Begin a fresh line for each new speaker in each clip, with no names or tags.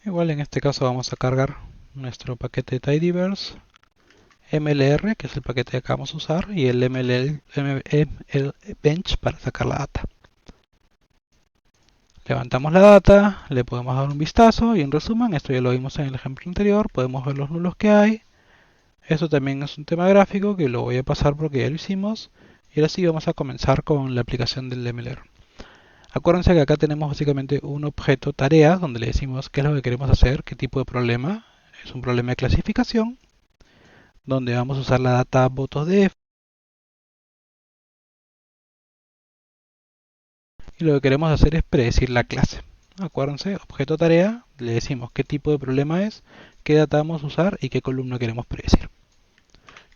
Igual en este caso vamos a cargar nuestro paquete tidyverse, mlr, que es el paquete que acabamos de usar, y el ml bench para sacar la data. Levantamos la data, le podemos dar un vistazo y en resumen, esto ya lo vimos en el ejemplo anterior, podemos ver los nulos que hay. Esto también es un tema gráfico que lo voy a pasar porque ya lo hicimos. Y ahora sí vamos a comenzar con la aplicación del MLR. Acuérdense que acá tenemos básicamente un objeto tarea donde le decimos qué es lo que queremos hacer, qué tipo de problema. Es un problema de clasificación donde vamos a usar la data votos de F y lo que queremos hacer es predecir la clase. Acuérdense, objeto tarea, le decimos qué tipo de problema es, qué data vamos a usar y qué columna queremos predecir.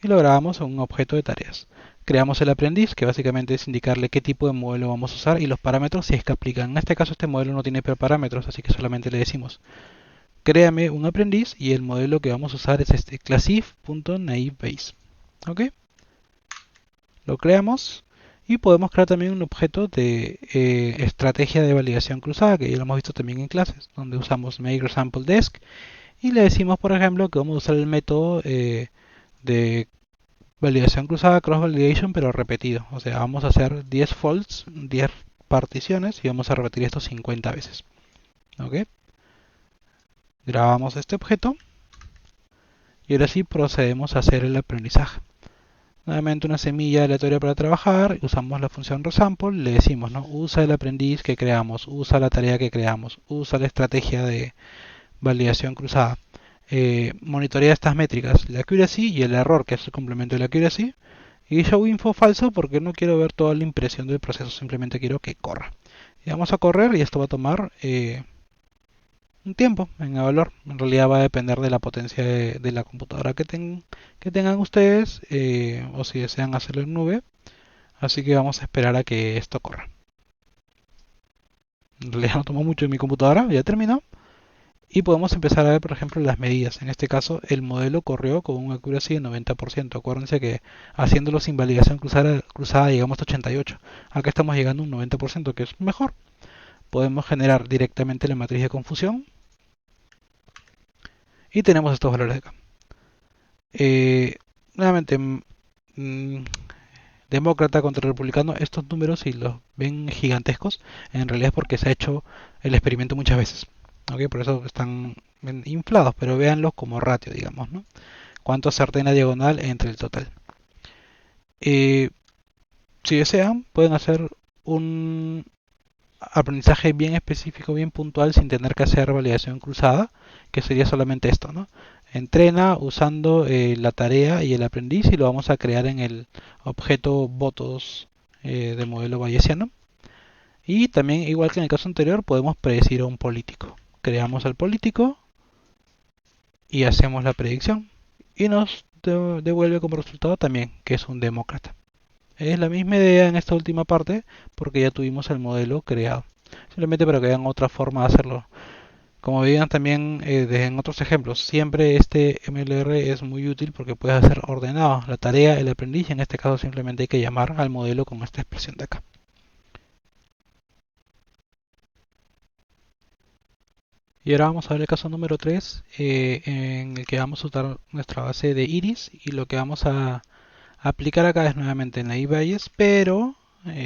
Y lo grabamos en un objeto de tareas. Creamos el aprendiz, que básicamente es indicarle qué tipo de modelo vamos a usar y los parámetros si es que aplican. En este caso este modelo no tiene parámetros, así que solamente le decimos créame un aprendiz y el modelo que vamos a usar es este classif.naivebase. ¿Ok? Lo creamos y podemos crear también un objeto de estrategia de validación cruzada, que ya lo hemos visto también en clases, donde usamos makeResampleDesk y le decimos, por ejemplo, que vamos a usar el método de validación cruzada, cross validation, pero repetido. O sea, vamos a hacer 10 faults, 10 particiones y vamos a repetir esto 50 veces. ¿Ok? Grabamos este objeto y ahora sí procedemos a hacer el aprendizaje. Nuevamente una semilla aleatoria para trabajar, usamos la función resample, le decimos, ¿no? Usa el aprendiz que creamos, usa la tarea que creamos, usa la estrategia de validación cruzada. Monitorea estas métricas, la accuracy y el error, que es el complemento de la accuracy. Y show info falso porque no quiero ver toda la impresión del proceso, simplemente quiero que corra. Y vamos a correr y esto va a tomar un tiempo en evaluar. En realidad va a depender de la potencia de la computadora que tengan ustedes o si desean hacerlo en nube. Así que vamos a esperar a que esto corra. En realidad no tomó mucho en mi computadora, ya terminó. Y podemos empezar a ver, por ejemplo, las medidas. En este caso, el modelo corrió con un accuracy de 90%. Acuérdense que haciéndolo sin validación cruzada llegamos a 88. Acá estamos llegando a un 90%, que es mejor. Podemos generar directamente la matriz de confusión. Y tenemos estos valores de acá. Nuevamente, demócrata contra republicano, estos números, si los ven gigantescos, en realidad es porque se ha hecho el experimento muchas veces. ¿Ok? Por eso están inflados, pero véanlos como ratio, digamos, ¿no? Cuánto acerté en la diagonal entre el total. Eh, si desean, pueden hacer un aprendizaje bien específico, bien puntual, sin tener que hacer validación cruzada, que sería solamente esto, ¿no? Entrena usando la tarea y el aprendiz y lo vamos a crear en el objeto votos de modelo bayesiano. Y también, igual que en el caso anterior, podemos predecir a un político. Creamos al político y hacemos la predicción. Y nos devuelve como resultado también que es un demócrata. Es la misma idea en esta última parte porque ya tuvimos el modelo creado. Simplemente para que vean otra forma de hacerlo. Como veían también en otros ejemplos, siempre este MLR es muy útil porque puedes hacer ordenado la tarea, el aprendiz, y en este caso simplemente hay que llamar al modelo con esta expresión de acá. Y ahora vamos a ver el caso número 3, en el que vamos a usar nuestra base de iris y lo que vamos a aplicar acá es nuevamente en la Bayes, pero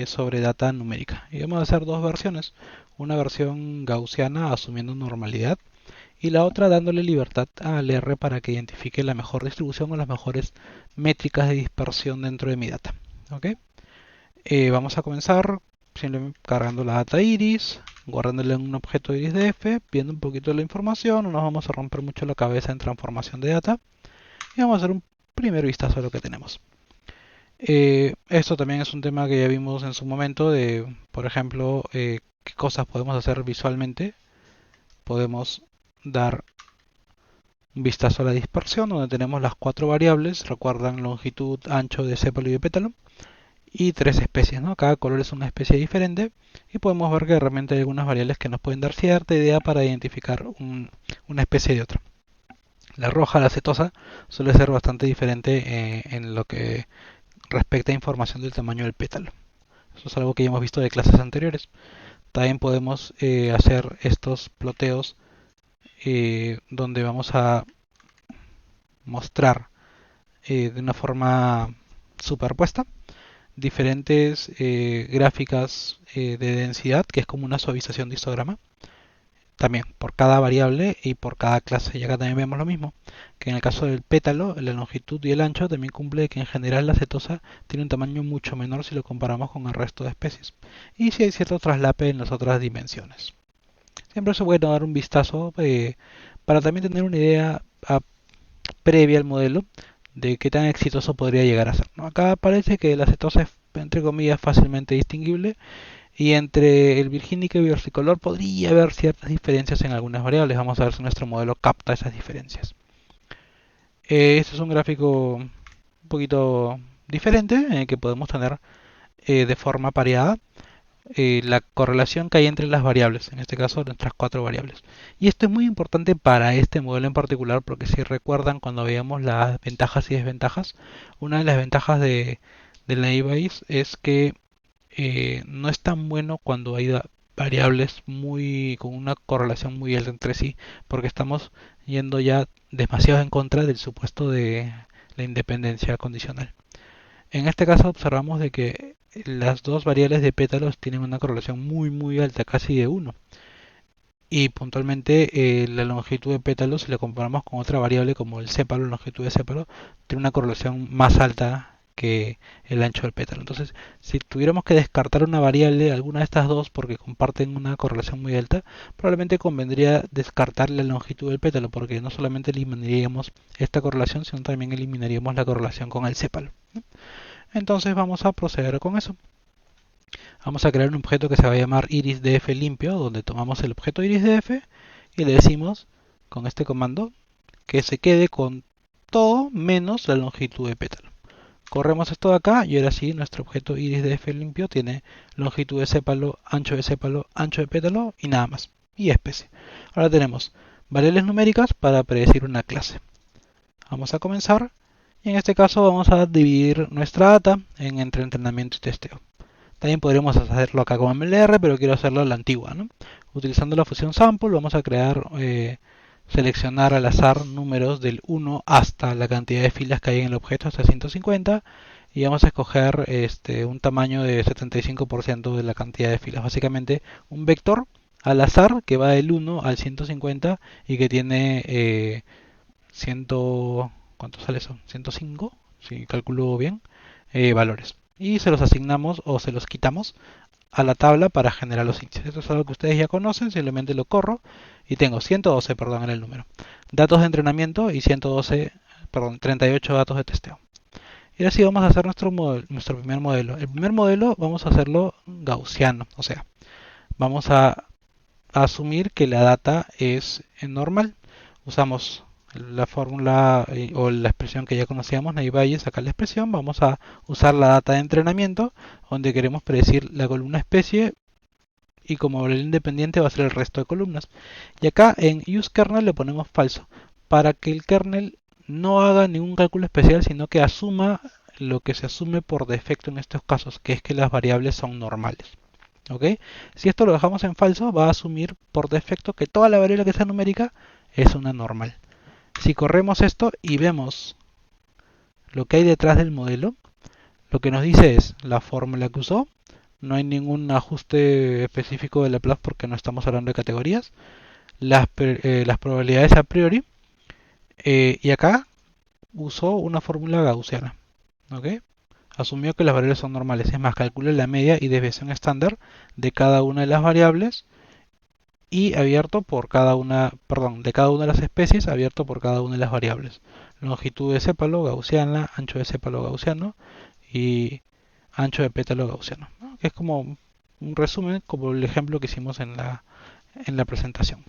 sobre data numérica. Y vamos a hacer dos versiones, una versión gaussiana asumiendo normalidad y la otra dándole libertad al R para que identifique la mejor distribución o las mejores métricas de dispersión dentro de mi data. ¿Ok? Vamos a comenzar simplemente cargando la data iris, guardándole en un objeto iris.df, viendo un poquito la información, no nos vamos a romper mucho la cabeza en transformación de data y vamos a hacer un primer vistazo a lo que tenemos. Esto también es un tema que ya vimos en su momento de, por ejemplo, qué cosas podemos hacer visualmente. Podemos dar un vistazo a la dispersión, donde tenemos las cuatro variables, recuerdan longitud, ancho de sépalo y de pétalo, y tres especies, ¿no? Cada color es una especie diferente, y podemos ver que realmente hay algunas variables que nos pueden dar cierta idea para identificar una especie de otra. La roja, la setosa, suele ser bastante diferente en lo que respecta a información del tamaño del pétalo. Eso es algo que ya hemos visto de clases anteriores. También podemos hacer estos ploteos donde vamos a mostrar de una forma superpuesta diferentes gráficas de densidad, que es como una suavización de histograma, también por cada variable y por cada clase. Y acá también vemos lo mismo, que en el caso del pétalo, la longitud y el ancho también cumple que en general la cetosa tiene un tamaño mucho menor si lo comparamos con el resto de especies. Y si hay cierto traslape en las otras dimensiones. Siempre es bueno dar un vistazo para también tener una idea previa al modelo de qué tan exitoso podría llegar a ser, ¿no? Acá parece que la cetosa es, entre comillas, fácilmente distinguible, y entre el virgínico y el versicolor podría haber ciertas diferencias en algunas variables. Vamos a ver si nuestro modelo capta esas diferencias. Este es un gráfico un poquito diferente en el que podemos tener de forma pareada la correlación que hay entre las variables, en este caso nuestras cuatro variables. Y esto es muy importante para este modelo en particular porque si recuerdan cuando veíamos las ventajas y desventajas, una de las ventajas de la Bayes es que no es tan bueno cuando hay variables con una correlación muy alta entre sí, porque estamos yendo ya demasiado en contra del supuesto de la independencia condicional. En este caso observamos de que las dos variables de pétalos tienen una correlación muy alta, casi de 1. Y puntualmente la longitud de pétalos, si la comparamos con otra variable como el sépalo, la longitud de sépalo, tiene una correlación más alta que el ancho del pétalo. Entonces, si tuviéramos que descartar una variable, alguna de estas dos, porque comparten una correlación muy alta, probablemente convendría descartar la longitud del pétalo, porque no solamente eliminaríamos esta correlación, sino también eliminaríamos la correlación con el sépalo, ¿no? Entonces vamos a proceder con eso. Vamos a crear un objeto que se va a llamar irisdf limpio, donde tomamos el objeto irisdf y le decimos con este comando que se quede con todo menos la longitud de pétalo. Corremos esto de acá y ahora sí nuestro objeto irisdf limpio tiene longitud de sépalo, ancho de pétalo y nada más. Y especie. Ahora tenemos variables numéricas para predecir una clase. Vamos a comenzar y en este caso vamos a dividir nuestra data entre entrenamiento y testeo. También podríamos hacerlo acá con MLR, pero quiero hacerlo a la antigua, ¿no? Utilizando la función sample vamos a seleccionar al azar números del 1 hasta la cantidad de filas que hay en el objeto, hasta 150, y vamos a escoger un tamaño de 75% de la cantidad de filas. Básicamente un vector al azar que va del 1 al 150 y que tiene 100, ¿cuánto sale eso? 105, si calculo bien, valores. Y se los asignamos o se los quitamos a la tabla para generar los índices. Esto es algo que ustedes ya conocen, simplemente lo corro y tengo 112, perdón, en el número. Datos de entrenamiento y 112, perdón, 38 datos de testeo. Y ahora sí vamos a hacer nuestro primer modelo. El primer modelo vamos a hacerlo gaussiano, o sea, vamos a asumir que la data es normal. Usamos la fórmula o la expresión que ya conocíamos, Naive-Bayes, acá la expresión, vamos a usar la data de entrenamiento, donde queremos predecir la columna especie, y como variable independiente va a ser el resto de columnas. Y acá en useKernel le ponemos falso, para que el kernel no haga ningún cálculo especial, sino que asuma lo que se asume por defecto en estos casos, que es que las variables son normales. ¿Ok? Si esto lo dejamos en falso, va a asumir por defecto que toda la variable que sea numérica es una normal. Si corremos esto y vemos lo que hay detrás del modelo, lo que nos dice es la fórmula que usó, no hay ningún ajuste específico de Laplace porque no estamos hablando de categorías, las probabilidades a priori, y acá usó una fórmula gaussiana. ¿Ok? Asumió que las variables son normales, es más, calcula la media y desviación estándar de cada una de las variables y abierto por cada una, perdón, de cada una de las especies, abierto por cada una de las variables. Longitud de sépalo gaussiana, ancho de sépalo gaussiano y ancho de pétalo gaussiano, ¿no? Que es como un resumen, como el ejemplo que hicimos en la presentación.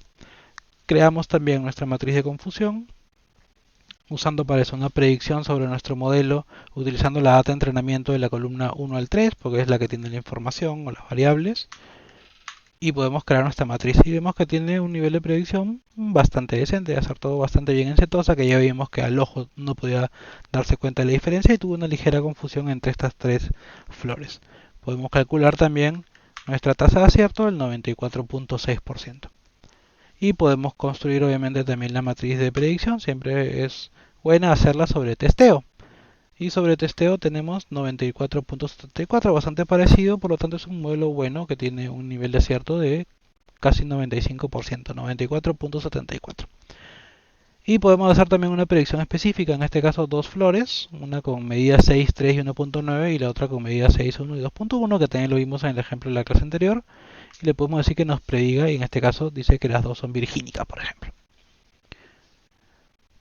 Creamos también nuestra matriz de confusión, usando para eso una predicción sobre nuestro modelo, utilizando la data de entrenamiento de la columna 1 al 3, porque es la que tiene la información o las variables, y podemos crear nuestra matriz y vemos que tiene un nivel de predicción bastante decente, hacer todo bastante bien en Setosa, que ya vimos que al ojo no podía darse cuenta de la diferencia y tuvo una ligera confusión entre estas tres flores. Podemos calcular también nuestra tasa de acierto del 94.6%. Y podemos construir obviamente también la matriz de predicción. Siempre es buena hacerla sobre testeo. Y sobre testeo tenemos 94.74, bastante parecido, por lo tanto es un modelo bueno que tiene un nivel de acierto de casi 95%, 94.74. Y podemos hacer también una predicción específica, en este caso dos flores, una con medida 6, 3 y 1.9 y la otra con medida 6, 1 y 2.1, que también lo vimos en el ejemplo de la clase anterior. Y le podemos decir que nos prediga, y en este caso dice que las dos son virgínicas, por ejemplo.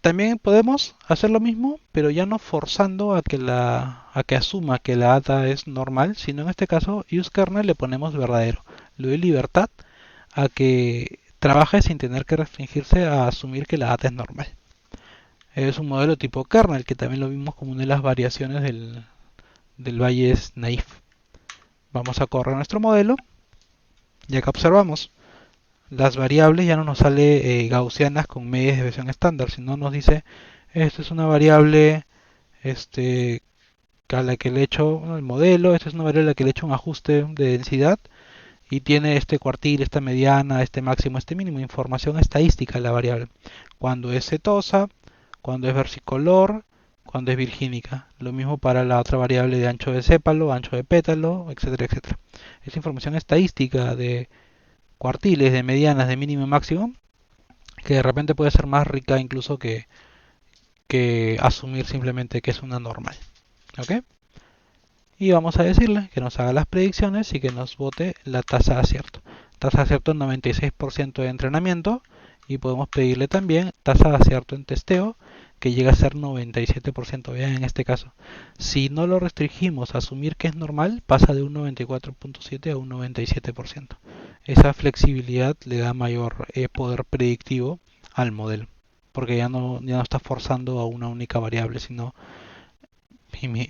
También podemos hacer lo mismo, pero ya no forzando a que asuma que la data es normal, sino en este caso useKernel le ponemos verdadero. Le doy libertad a que trabaje sin tener que restringirse a asumir que la data es normal. Es un modelo tipo kernel, que también lo vimos como una de las variaciones del Bayes naïf. Vamos a correr nuestro modelo y acá observamos las variables ya no nos sale gaussianas con medias de desviación estándar, sino nos dice esta es una variable a la que le he hecho bueno, el modelo, esta es una variable a la que le he hecho un ajuste de densidad y tiene este cuartil, esta mediana, este máximo, este mínimo, información estadística de la variable. Cuando es setosa, cuando es versicolor, cuando es virgínica. Lo mismo para la otra variable de ancho de sépalo, ancho de pétalo, etcétera, etcétera. Es información estadística de cuartiles, de medianas, de mínimo y máximo, que de repente puede ser más rica incluso que asumir simplemente que es una normal. ¿Ok? Y vamos a decirle que nos haga las predicciones y que nos bote la tasa de acierto. Tasa de acierto en 96% de entrenamiento, y podemos pedirle también tasa de acierto en testeo que llega a ser 97%. Vean en este caso, si no lo restringimos a asumir que es normal, pasa de un 94.7 a un 97%. Esa flexibilidad le da mayor poder predictivo al modelo, porque ya no está forzando a una única variable, sino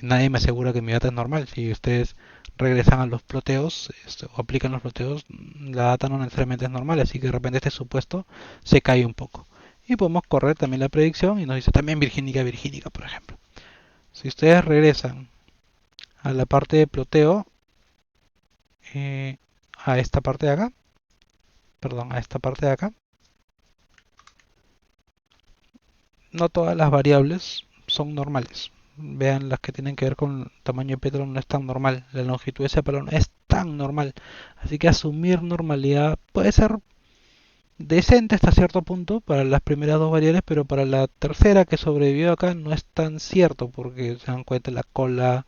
nadie me asegura que mi data es normal. Si ustedes regresan a los ploteos o aplican los ploteos, la data no necesariamente es normal, así que de repente este supuesto se cae un poco. Y podemos correr también la predicción y nos dice también virgínica, virgínica, por ejemplo. Si ustedes regresan a la parte de ploteo, eh, a esta parte de acá, perdón, a esta parte de acá, no todas las variables son normales. Vean, las que tienen que ver con tamaño de pétalo no es tan normal, la longitud de sépalo no es tan normal. Así que asumir normalidad puede ser decente hasta cierto punto para las primeras dos variables, pero para la tercera que sobrevivió acá no es tan cierto, porque se dan cuenta la cola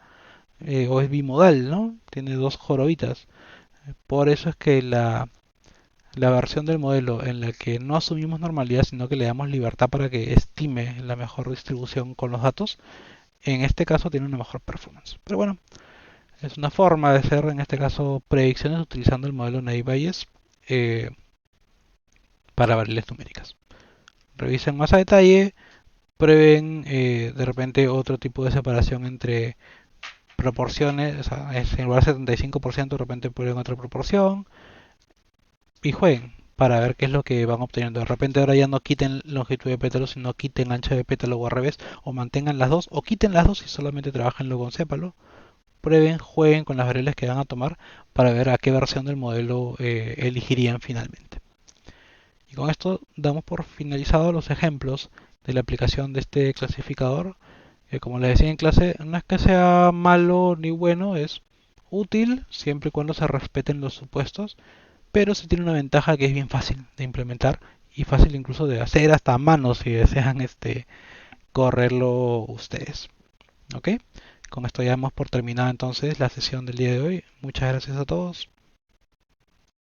o es bimodal, ¿no? Tiene dos jorobitas. Por eso es que la versión del modelo en la que no asumimos normalidad, sino que le damos libertad para que estime la mejor distribución con los datos, en este caso tiene una mejor performance. Pero bueno, es una forma de hacer en este caso predicciones utilizando el modelo Naive Bayes para variables numéricas. Revisen más a detalle, prueben de repente otro tipo de separación entre proporciones, o sea, en lugar de 75% de repente prueben otra proporción y jueguen para ver qué es lo que van obteniendo. De repente ahora ya no quiten longitud de pétalo, sino quiten ancho de pétalo o al revés, o mantengan las dos, o quiten las dos y solamente trabajen luego con sépalo. Prueben, jueguen con las variables que van a tomar para ver a qué versión del modelo elegirían finalmente. Y con esto damos por finalizados los ejemplos de la aplicación de este clasificador, que como les decía en clase, no es que sea malo ni bueno, es útil siempre y cuando se respeten los supuestos, pero sí tiene una ventaja que es bien fácil de implementar y fácil incluso de hacer hasta a mano si desean correrlo ustedes. ¿Ok? Con esto ya damos por terminada entonces la sesión del día de hoy. Muchas gracias a todos.